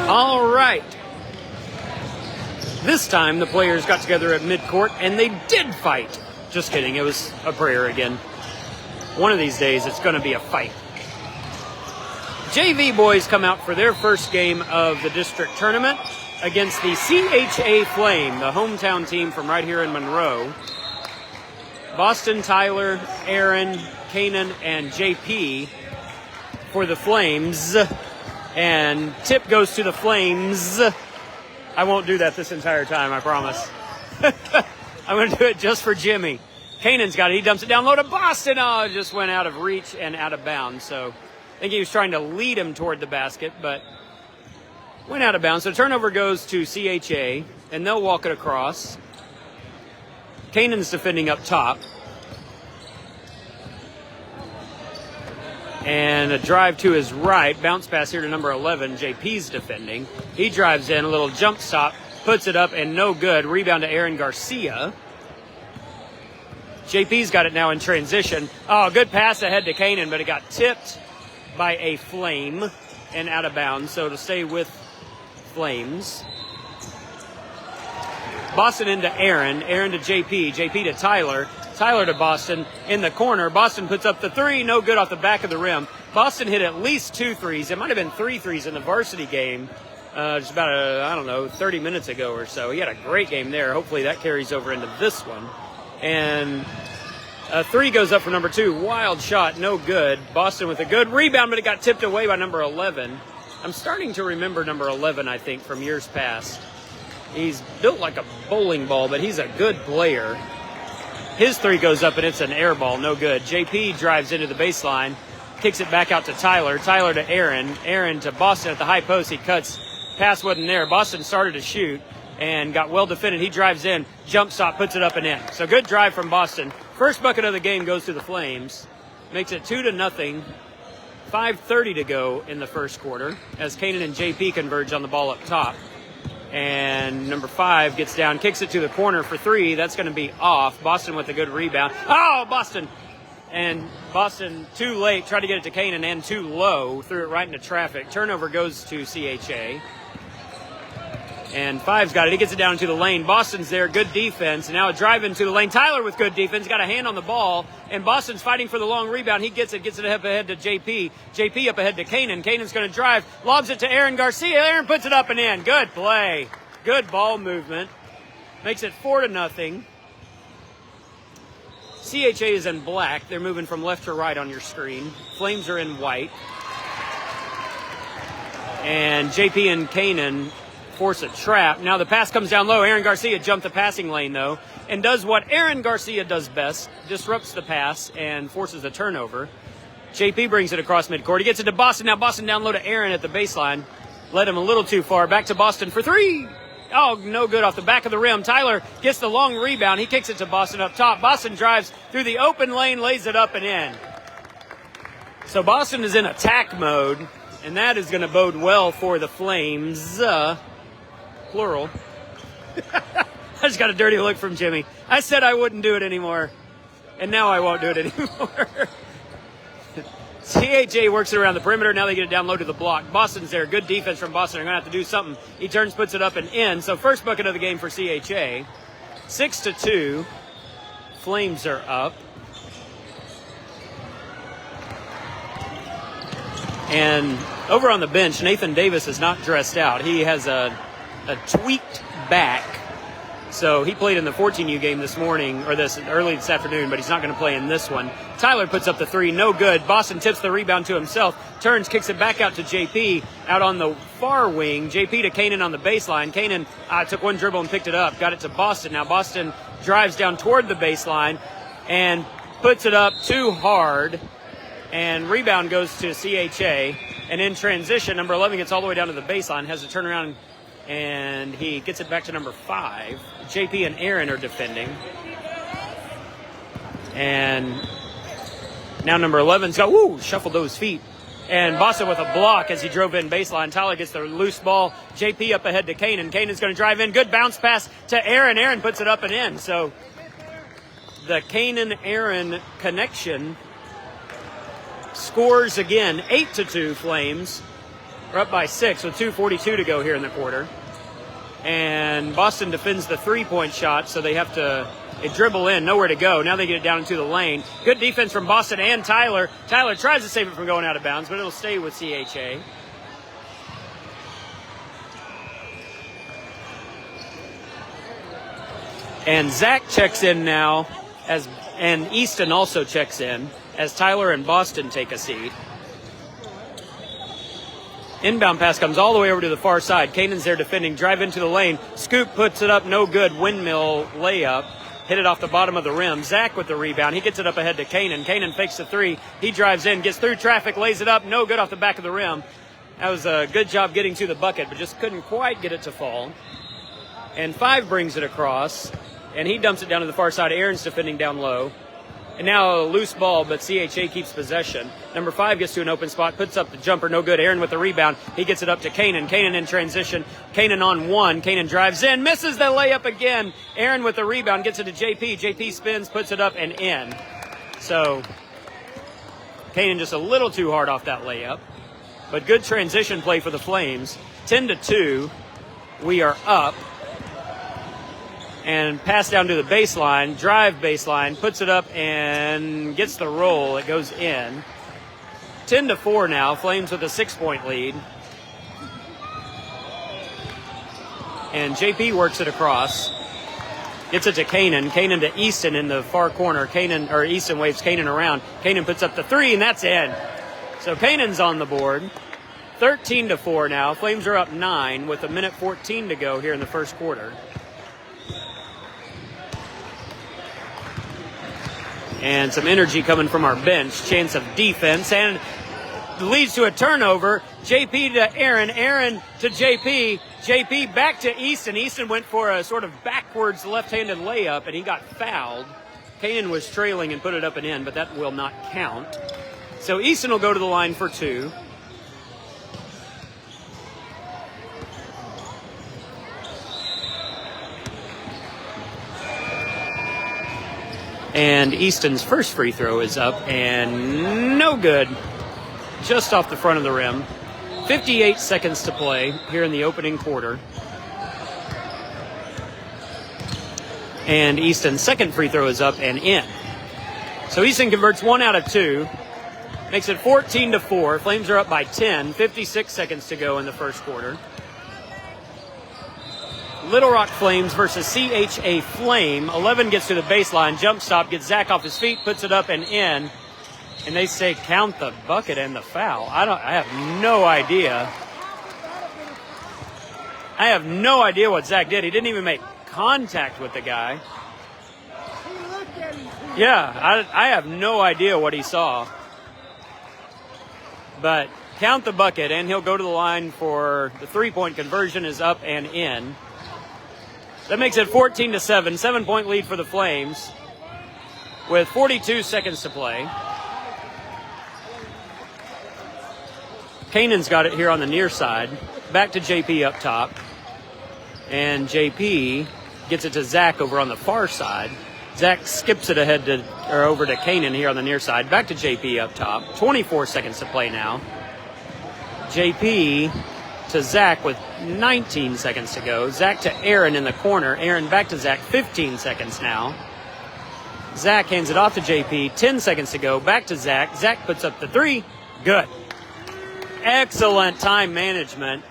All right. This time the players got together at midcourt and they did fight. Just kidding, it was a prayer again. One of these days it's going to be a fight. JV boys come out for their first game of the district tournament against the CHA Flame, the hometown team from right here in Monroe. Boston, Tyler, Aaron, Kanan, and JP for the Flames. And tip goes to the Flames. I won't do that this entire time, I promise. I'm going to do it just for Jimmy. Kanan's got it. He dumps it down low to Boston. Oh, it just went out of reach and out of bounds. So I think he was trying to lead him toward the basket, but went out of bounds. So turnover goes to CHA, and they'll walk it across. Kanan's defending up top. And a drive to his right. Bounce pass here to number 11. JP's defending. He drives in. A little jump stop. Puts it up and no good. Rebound to Aaron Garcia. JP's got it now in transition. Oh, good pass ahead to Kanan, but it got tipped by a Flame and out of bounds. So to stay with Flames. Boston into Aaron. Aaron to JP. JP to Tyler. Tyler to Boston in the corner. Boston puts up the three. No good off the back of the rim. Boston hit at least 2 threes. It might have been 3 threes in the varsity game just about, 30 minutes ago or so. He had a great game there. Hopefully that carries over into this one. And a 3 goes up for number 2. Wild shot. No good. Boston with a good rebound, but it got tipped away by number 11. I'm starting to remember number 11, I think, from years past. He's built like a bowling ball, but he's a good player. His 3 goes up, and it's an air ball. No good. JP drives into the baseline, kicks it back out to Tyler. Tyler to Aaron. Aaron to Boston at the high post. He cuts. Pass wasn't there. Boston started to shoot and got well defended. He drives in. Jump stop, puts it up and in. So good drive from Boston. First bucket of the game goes to the Flames. Makes it 2-0. 5:30 to go in the first quarter as Kanan and JP converge on the ball up top. And number 5 gets down, kicks it to the corner for 3. That's going to be off. Boston with a good rebound. Oh, Boston! And Boston too late, tried to get it to Kanan and too low. Threw it right into traffic. Turnover goes to CHA. And 5's got it. He gets it down into the lane. Boston's there, good defense. And now a drive into the lane. Tyler with good defense, got a hand on the ball. And Boston's fighting for the long rebound. He gets it up ahead to JP. JP up ahead to Kanan. Kanan's going to drive, lobs it to Aaron Garcia. Aaron puts it up and in. Good play. Good ball movement. Makes it 4-0. CHA is in black. They're moving from left to right on your screen. Flames are in white. And JP and Kanan force a trap. Now the pass comes down low. Aaron Garcia jumped the passing lane, though, and does what Aaron Garcia does best, disrupts the pass and forces a turnover. JP brings it across midcourt. He gets it to Boston. Now Boston down low to Aaron at the baseline. Led him a little too far. Back to Boston for 3. Oh, no good off the back of the rim. Tyler gets the long rebound. He kicks it to Boston up top. Boston drives through the open lane, lays it up and in. So Boston is in attack mode, and that is going to bode well for the Flames. Plural. I just got a dirty look from Jimmy. I said I wouldn't do it anymore, and now I won't do it anymore. CHA works it around the perimeter. Now they get it down low to the block. Boston's there. Good defense from Boston. They're going to have to do something. He turns, puts it up and in. So first bucket of the game for CHA. 6-2. Flames are up. And over on the bench, Nathan Davis is not dressed out. He has a tweaked back. So he played in the 14U game this morning, or early this afternoon, but he's not going to play in this one. Tyler puts up the 3, no good. Boston tips the rebound to himself, turns, kicks it back out to JP, out on the far wing. JP to Kanan on the baseline. Kanan took one dribble and picked it up, got it to Boston. Now Boston drives down toward the baseline and puts it up too hard, and rebound goes to CHA. And in transition, number 11 gets all the way down to the baseline, has to turn around, and he gets it back to number 5. JP and Aaron are defending. And now number 11's got, shuffled those feet. And Boston with a block as he drove in baseline. Tyler gets the loose ball. JP up ahead to Kanan. Kanan's going to drive in. Good bounce pass to Aaron. Aaron puts it up and in. So the Kanan-Aaron connection scores again. 8-2 Flames. We're up by 6 with 2:42 to go here in the quarter. And Boston defends the three-point shot, so they have to dribble in, nowhere to go. Now they get it down into the lane. Good defense from Boston and Tyler. Tyler tries to save it from going out of bounds, but it'll stay with CHA. And Zach checks in now, and Easton also checks in as Tyler and Boston take a seat. Inbound pass comes all the way over to the far side. Kanan's there defending, drive into the lane. Scoop puts it up, no good. Windmill layup. Hit it off the bottom of the rim. Zach with the rebound. He gets it up ahead to Kanan. Kanan fakes the three. He drives in, gets through traffic, lays it up. No good off the back of the rim. That was a good job getting to the bucket, but just couldn't quite get it to fall. And 5 brings it across, and he dumps it down to the far side. Aaron's defending down low. And now a loose ball, but CHA keeps possession. Number 5 gets to an open spot, puts up the jumper, no good. Aaron with the rebound. He gets it up to Kanan. Kanan in transition. Kanan on 1. Kanan drives in, misses the layup again. Aaron with the rebound, gets it to JP. JP spins, puts it up and in. So Kanan just a little too hard off that layup. But good transition play for the Flames. 10-2. We are up. And pass down to the baseline, drive baseline, puts it up and gets the roll. It goes in. 10-4 now, Flames with a 6-point lead. And JP works it across. Gets it to Kanan. Kanan to Easton in the far corner. Easton waves Kanan around. Kanan puts up the 3, and that's in. So Kanan's on the board. 13-4 now. Flames are up 9 with 1:14 to go here in the first quarter. And some energy coming from our bench. Chance of defense. And leads to a turnover. JP to Aaron. Aaron to JP. JP back to Easton. Easton went for a sort of backwards left-handed layup, and he got fouled. Kanan was trailing and put it up and in, but that will not count. So Easton will go to the line for 2. And Easton's first free throw is up and no good. Just off the front of the rim. 58 seconds to play here in the opening quarter. And Easton's second free throw is up and in. So Easton converts 1 out of 2. Makes it 14-4. Flames are up by 10. 56 seconds to go in the first quarter. Little Rock Flames versus CHA Flame. 11 gets to the baseline, jump stop, gets Zach off his feet, puts it up and in. And they say count the bucket and the foul. I have no idea. I have no idea what Zach did. He didn't even make contact with the guy. Yeah, I have no idea what he saw. But count the bucket, and he'll go to the line for the three-point conversion is up and in. That makes it 14-7, 7-point lead for the Flames with 42 seconds to play. Kanan's got it here on the near side. Back to JP up top. And JP gets it to Zach over on the far side. Zach skips it over to Kanan here on the near side. Back to JP up top. 24 seconds to play now. JP to Zach with 19 seconds to go. Zach to Aaron in the corner. Aaron back to Zach. 15 seconds now. Zach hands it off to JP. 10 seconds to go. Back to Zach. Zach puts up the 3. Good. Excellent time management.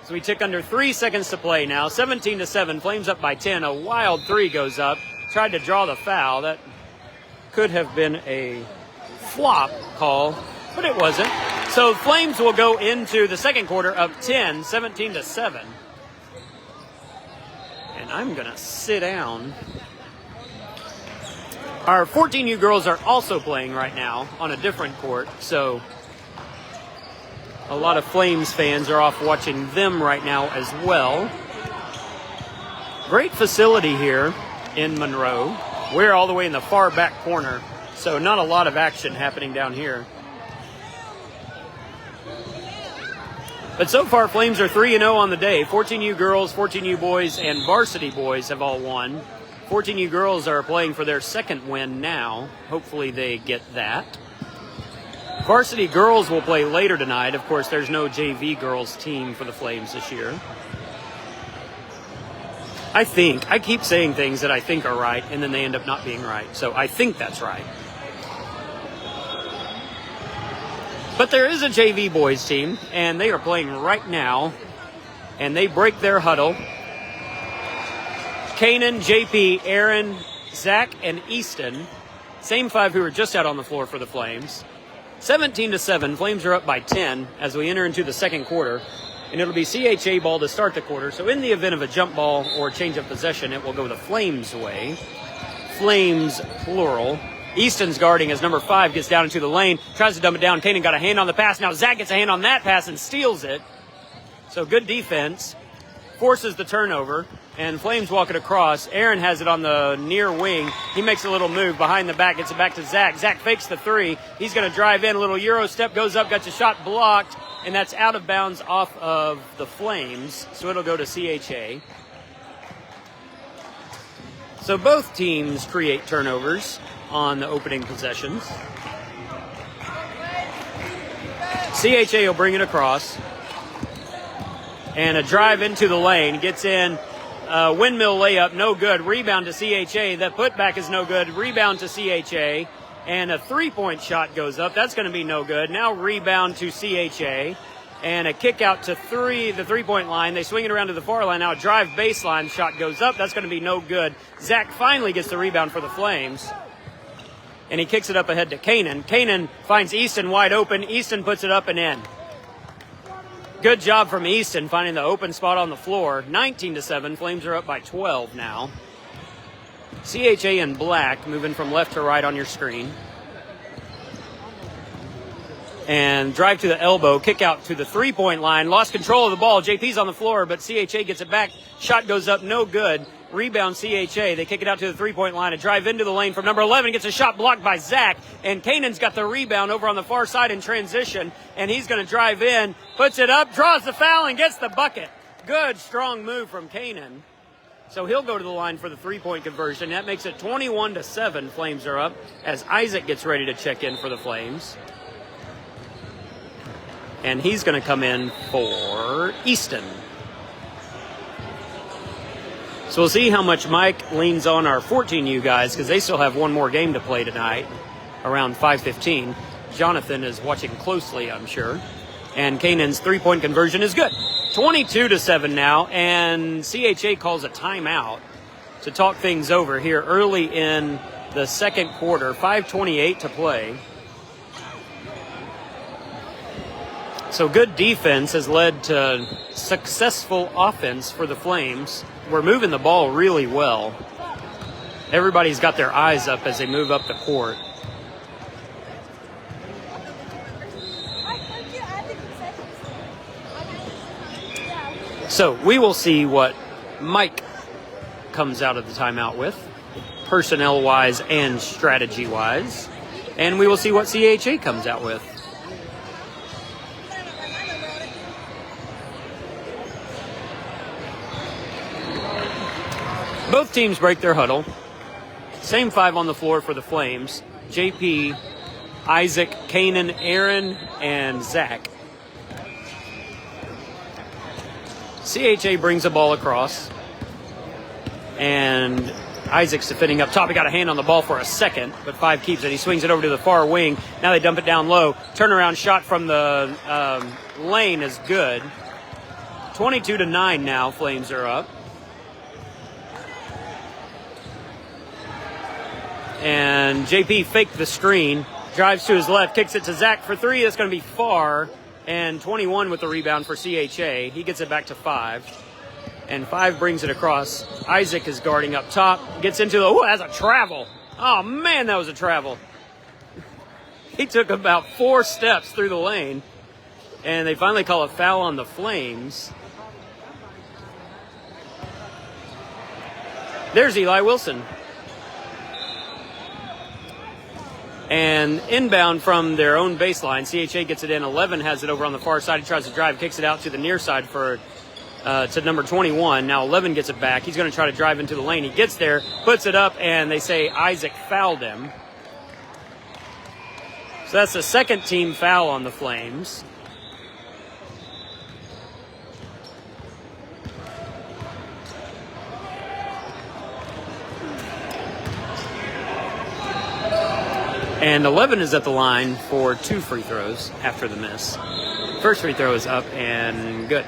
So we tick under 3 seconds to play now. 17-7. Flames up by 10. A wild 3 goes up. Tried to draw the foul. That could have been a flop call, but it wasn't. So Flames will go into the second quarter up 10, 17-7. And I'm going to sit down. Our 14U girls are also playing right now on a different court, so a lot of Flames fans are off watching them right now as well. Great facility here in Monroe. We're all the way in the far back corner, so not a lot of action happening down here. But so far, Flames are 3-0 on the day. 14U girls, 14U boys, and varsity boys have all won. 14U girls are playing for their second win now. Hopefully they get that. Varsity girls will play later tonight. Of course, there's no JV girls team for the Flames this year. I keep saying things that I think are right, and then they end up not being right. So I think that's right. But there is a JV boys team, and they are playing right now, and they break their huddle. Kanan, JP, Aaron, Zach, and Easton, same 5 who were just out on the floor for the Flames. 17-7, Flames are up by 10 as we enter into the second quarter. And it'll be CHA ball to start the quarter. So in the event of a jump ball or change of possession, it will go the Flames' way. Flames, plural. Easton's guarding as number 5 gets down into the lane, tries to dump it down. Kanan got a hand on the pass. Now Zach gets a hand on that pass and steals it. So good defense. Forces the turnover. And Flames walk it across. Aaron has it on the near wing. He makes a little move behind the back, gets it back to Zach. Zach fakes the 3. He's going to drive in. A little Euro step, goes up, got the shot blocked. And that's out of bounds off of the Flames, so it'll go to CHA. So both teams create turnovers on the opening possessions. CHA will bring it across. And a drive into the lane. Gets in. Windmill layup, no good. Rebound to CHA. That putback is no good. Rebound to CHA. And a 3-point shot goes up. That's going to be no good. Now rebound to CHA. And a kick out to the 3-point line. They swing it around to the far line. Now a drive baseline shot goes up. That's going to be no good. Zach finally gets the rebound for the Flames. And he kicks it up ahead to Kanan. Kanan finds Easton wide open. Easton puts it up and in. Good job from Easton finding the open spot on the floor. 19-7. Flames are up by 12 now. CHA in black, moving from left to right on your screen. And drive to the elbow, kick out to the 3-point line. Lost control of the ball. JP's on the floor, but CHA gets it back. Shot goes up, no good. Rebound CHA. They kick it out to the 3-point line. A drive into the lane from number 11. Gets a shot blocked by Zach. And Kanan's got the rebound over on the far side in transition. And he's going to drive in, puts it up, draws the foul, and gets the bucket. Good, strong move from Kanan. So he'll go to the line for the 3-point conversion. That makes it 21-7. Flames are up as Isaac gets ready to check in for the Flames. And he's going to come in for Easton. So we'll see how much Mike leans on our 14U guys because they still have one more game to play tonight around 5:15. Jonathan is watching closely, I'm sure. And Kanan's 3-point conversion is good. 22-7 now, and CHA calls a timeout to talk things over here early in the second quarter. 5:28 to play. So good defense has led to successful offense for the Flames. We're moving the ball really well. Everybody's got their eyes up as they move up the court. So we will see what Mike comes out of the timeout with, personnel-wise and strategy-wise. And we will see what CHA comes out with. Both teams break their huddle. Same 5 on the floor for the Flames. JP, Isaac, Kanan, Aaron, and Zach. CHA brings the ball across. And Isaac's defending up top. He got a hand on the ball for a second, but 5 keeps it. He swings it over to the far wing. Now they dump it down low. Turnaround shot from the lane is good. 22-9 now. Flames are up. And JP faked the screen, drives to his left, kicks it to Zach for 3. That's going to be far. And 21 with the rebound for CHA. He gets it back to 5. And 5 brings it across. Isaac is guarding up top. Gets into the, that's a travel. Oh, man, that was a travel. He took about 4 steps through the lane. And they finally call a foul on the Flames. There's Eli Wilson. And inbound from their own baseline, CHA gets it in. 11 has it over on the far side. He tries to drive, kicks it out to the near side for to number 21. Now 11 gets it back. He's going to try to drive into the lane. He gets there, puts it up, and they say Isaac fouled him. So So that's the second team foul on the Flames. And 11 is at the line for 2 free throws after the miss. First free throw is up and good.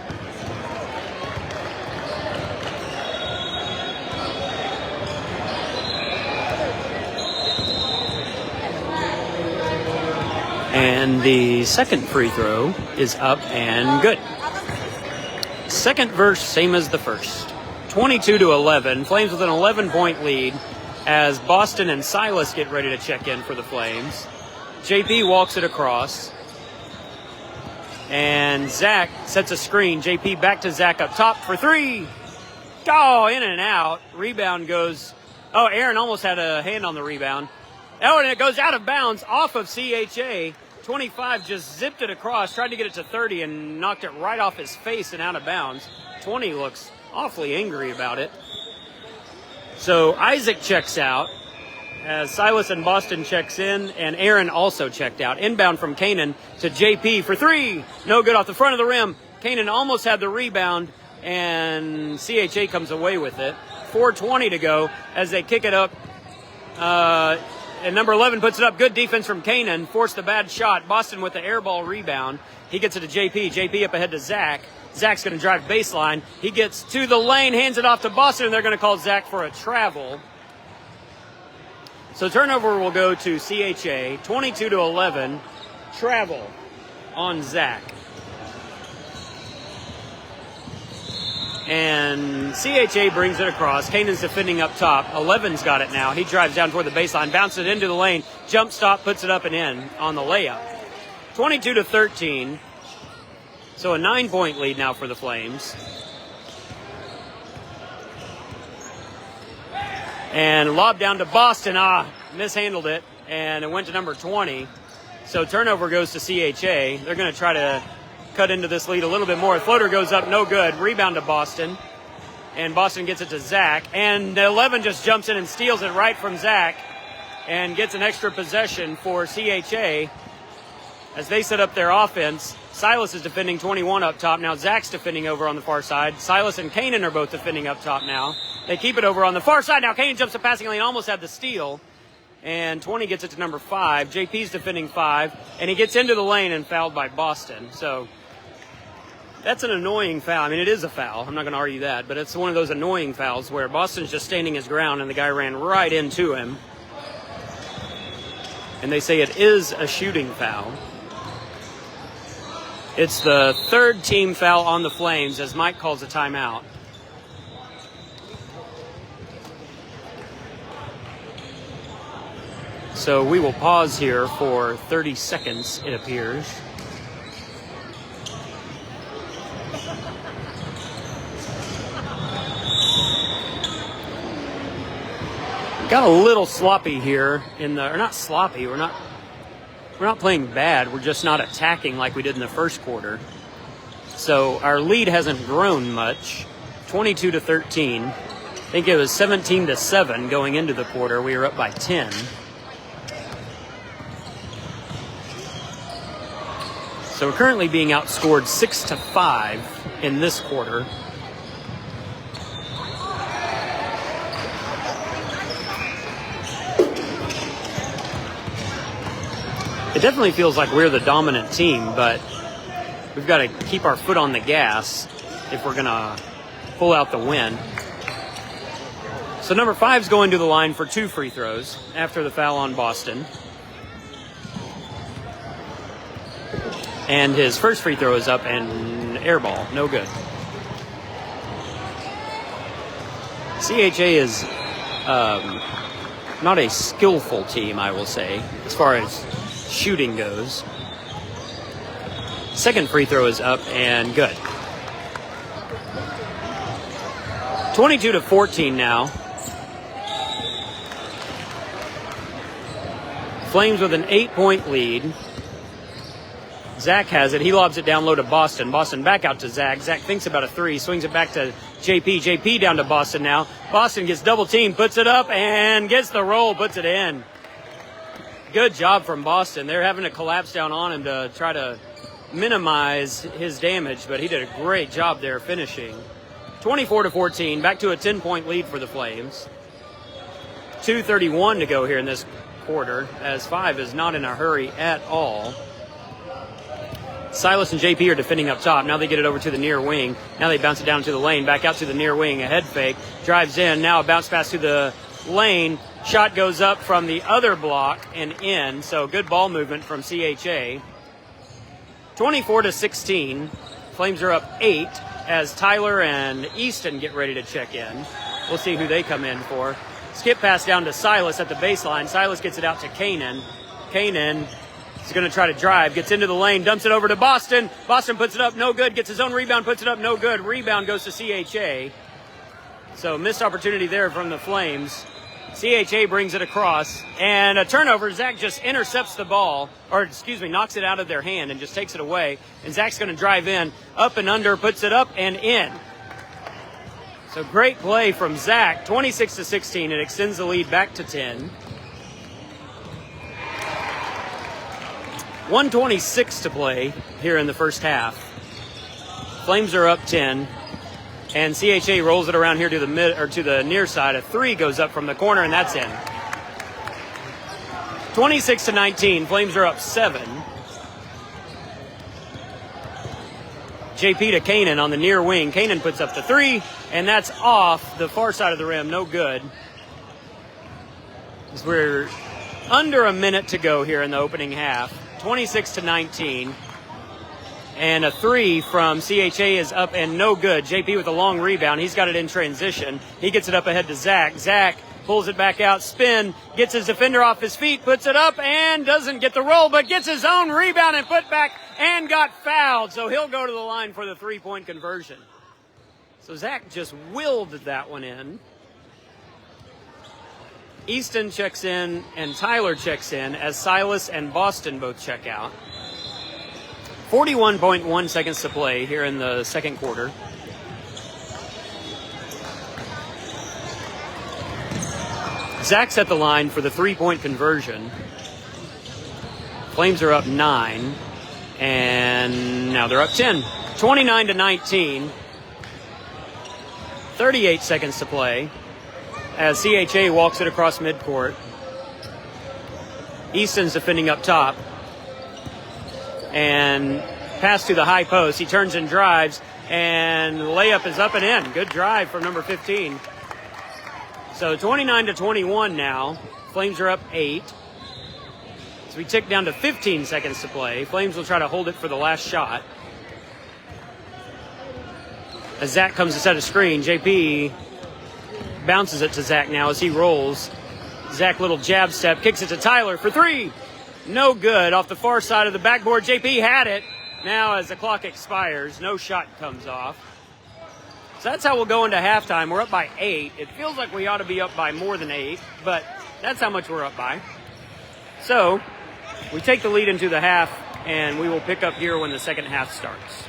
And the second free throw is up and good. Second verse, same as the first. 22-11. Flames with an 11-point lead as Boston and Silas get ready to check in for the Flames. JP walks it across. And Zach sets a screen. JP back to Zach up top for 3. Oh, in and out. Rebound goes. Oh, Aaron almost had a hand on the rebound. Oh, and it goes out of bounds off of CHA. 25 just zipped it across, tried to get it to 30 and knocked it right off his face and out of bounds. 20 looks awfully angry about it. So Isaac checks out as Silas and Boston checks in, and Aaron also checked out. Inbound from Kanan to JP for 3. No good off the front of the rim. Kanan almost had the rebound, and CHA comes away with it. 4:20 to go as they kick it up. And number 11 puts it up. Good defense from Kanan. Forced a bad shot. Boston with the air ball rebound. He gets it to JP. JP up ahead to Zach. Zach's going to drive baseline. He gets to the lane, hands it off to Boston, and they're going to call Zach for a travel. So turnover will go to CHA. 22-11. Travel on Zach. And CHA brings it across. Kanan's defending up top. 11's got it now. He drives down toward the baseline, bounces it into the lane, jump stop, puts it up and in on the layup. 22-13. So a 9-point lead now for the Flames. And lob down to Boston. Mishandled it. And it went to number 20. So turnover goes to CHA. They're going to try to cut into this lead a little bit more. Floater goes up, no good. Rebound to Boston. And Boston gets it to Zach. And 11 just jumps in and steals it right from Zach. And gets an extra possession for CHA as they set up their offense. Silas is defending 21 up top. Now Zach's defending over on the far side. Silas and Kanan are both defending up top now. They keep it over on the far side. Now Kanan jumps the passing lane, almost had the steal. And 20 gets it to number 5. JP's defending 5. And he gets into the lane and fouled by Boston. So that's an annoying foul. I mean, it is a foul. I'm not going to argue that. But it's one of those annoying fouls where Boston's just standing his ground and the guy ran right into him. And they say it is a shooting foul. It's the third team foul on the Flames as Mike calls a timeout. So we will pause here for 30 seconds, it appears. Got a little sloppy here or not sloppy, we're not playing bad, we're just not attacking like we did in the first quarter. So our lead hasn't grown much. 22-13. I think it was 17-7 going into the quarter. We were up by 10. So we're currently being outscored 6-5 in this quarter. It definitely feels like we're the dominant team, but we've got to keep our foot on the gas if we're going to pull out the win. So number 5's going to the line for 2 free throws after the foul on Boston. And his first free throw is up and air ball, no good. CHA is not a skillful team, I will say, as far as shooting goes. Second free throw is up and good. 22-14 now. Flames with an 8-point lead. Zach has it. He lobs it down low to Boston. Boston back out to Zach. Zach thinks about a 3. Swings it back to JP. JP down to Boston now. Boston gets double teamed. Puts it up and gets the roll. Puts it in. Good job from Boston. They're having to collapse down on him to try to minimize his damage, but he did a great job there finishing. 24-14, back to a 10-point lead for the Flames. 2:31 to go here in this quarter, as 5 is not in a hurry at all. Silas and JP are defending up top. Now they get it over to the near wing. Now they bounce it down to the lane, back out to the near wing. A head fake, drives in. Now a bounce pass to the lane. Shot goes up from the other block and in. So good ball movement from CHA. 24-16. Flames are up 8 as Tyler and Easton get ready to check in. We'll see who they come in for. Skip pass down to Silas at the baseline. Silas gets it out to Kanan. Kanan is going to try to drive, gets into the lane, dumps it over to Boston. Boston puts it up, no good. Gets his own rebound, puts it up, no good. Rebound goes to CHA. So missed opportunity there from the Flames. CHA brings it across, and a turnover. Zach just intercepts the ball, knocks it out of their hand and just takes it away. And Zach's going to drive in, up and under, puts it up and in. So great play from Zach, 26-16. It extends the lead back to 10. 1:26 to play here in the first half. Flames are up 10, and CHA rolls it around here to the near side. A 3 goes up from the corner, and that's in. 26-19. Flames are up 7. JP to Kanan on the near wing. Kanan puts up the 3, and that's off the far side of the rim. No good. As we're under a minute to go here in the opening half. 26-19. And a 3 from CHA is up and no good. JP with a long rebound. He's got it in transition. He gets it up ahead to Zach. Zach pulls it back out, spin, gets his defender off his feet, puts it up, and doesn't get the roll, but gets his own rebound and put back and got fouled. So he'll go to the line for the 3-point conversion. So Zach just willed that one in. Easton checks in and Tyler checks in as Silas and Boston both check out. 41.1 seconds to play here in the second quarter. Zach's at the line for the 3-point conversion. Flames are up 9, and now they're up 10. 29-19. 38 seconds to play as CHA walks it across midcourt. Easton's defending up top. And pass to the high post. He turns and drives, and layup is up and in. Good drive from number 15. So 29-21 now. Flames are up 8. As we tick down to 15 seconds to play, Flames will try to hold it for the last shot. As Zach comes to set a screen, JP bounces it to Zach now as he rolls. Zach, little jab step, kicks it to Tyler for 3. No good. Off the far side of the backboard. JP had it. Now as the clock expires, no shot comes off. So that's how we'll go into halftime. We're up by 8. It feels like we ought to be up by more than 8, but that's how much we're up by. So we take the lead into the half, and we will pick up here when the second half starts.